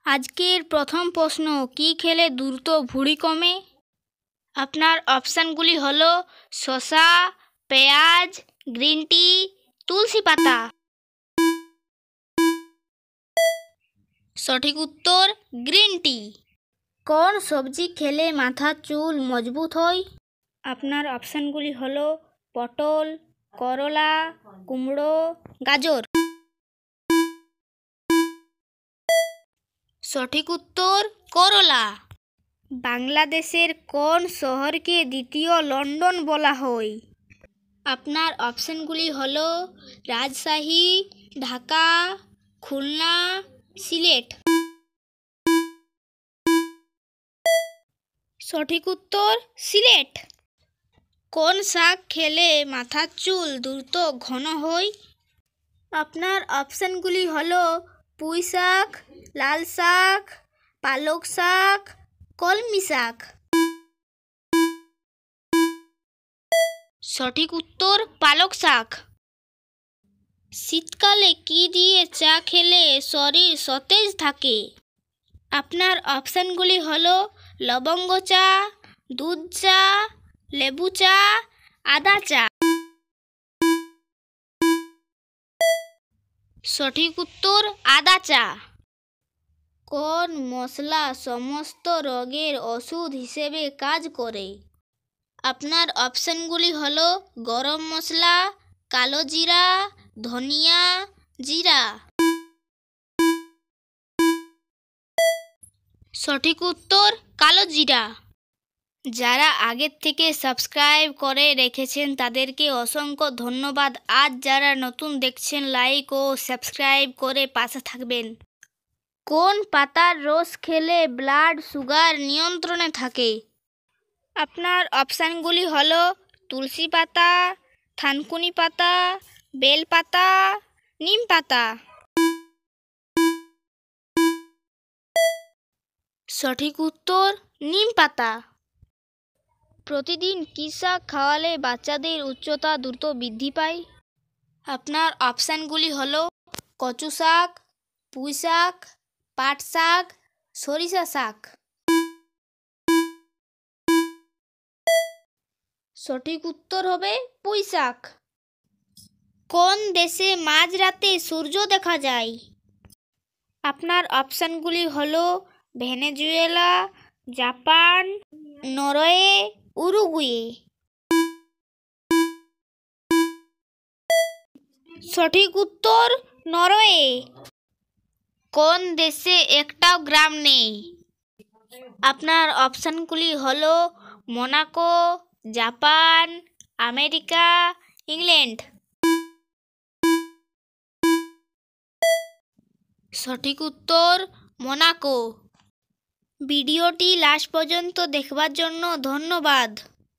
আজকের প্রথম প্রশ্ন, কি খেলে দ্রুত ভুঁড়ি কমে? আপনার অপশানগুলি হলো শসা, পেঁয়াজ, গ্রিন টি, তুলসী পাতা। সঠিক উত্তর গ্রিন টি। কোন সবজি খেলে মাথার চুল মজবুত হয়? আপনার অপশানগুলি হলো পটল, করলা, কুমড়ো, গাজর। সঠিক উত্তর করলা। বাংলাদেশের কোন শহরকে দ্বিতীয় লন্ডন বলা হয়? আপনার অপশানগুলি হলো রাজশাহী, ঢাকা, খুলনা, সিলেট। সঠিক উত্তর সিলেট। কোন শাক খেলে মাথার চুল দ্রুত ঘন হয়? আপনার অপশানগুলি হলো পুঁই শাক, লাল শাক, পালক শাক, কলমি শাক। সঠিক উত্তর পালক শাক। শীতকালে কি দিয়ে চা খেলে শরীর সতেজ থাকে? আপনার অপশানগুলি হলো লবঙ্গ চা, দুধ চা, লেবু চা, আদা চা। সঠিক উত্তর আদা চা। কোন মশলা সমস্ত রোগের ওষুধ হিসেবে কাজ করে? আপনার অপশানগুলি হলো গরম মশলা, কালো জিরা, ধনিয়া, জিরা। সঠিক উত্তর কালো জিরা। যারা আগের থেকে সাবস্ক্রাইব করে রেখেছেন তাদেরকে অসংখ্য ধন্যবাদ। আজ যারা নতুন দেখছেন লাইক ও সাবস্ক্রাইব করে পাশে থাকবেন। কোন পাতার রস খেলে ব্লাড সুগার নিয়ন্ত্রণে থাকে? আপনার অপশানগুলি হলো তুলসী পাতা, থানকুনি পাতা, বেল পাতা, নিম পাতা। সঠিক উত্তর নিম পাতা। প্রতিদিন কী শাক খাওয়ালে বাচ্চাদের উচ্চতা দ্রুত বৃদ্ধি পায়? আপনার অপশানগুলি হলো কচু শাক, পুঁই শাক, পাট শাক, সরিষা শাক। সঠিক উত্তর হবে পুঁই শাক। কোন দেশে মাঝরাতে সূর্য দেখা যায়? আপনার অপশানগুলি হলো ভেনেজুয়েলা, জাপান, নরওয়ে, উরুগুয়ে। সঠিক উত্তর নরওয়ে। কোন দেশে একটাও গ্রাম নেই? আপনার অপশানগুলি হলো মোনাকো, জাপান, আমেরিকা, ইংল্যান্ড। সঠিক উত্তর মোনাকো। ভিডিওটি লাস্ট পর্যন্ত দেখবার জন্য ধন্যবাদ।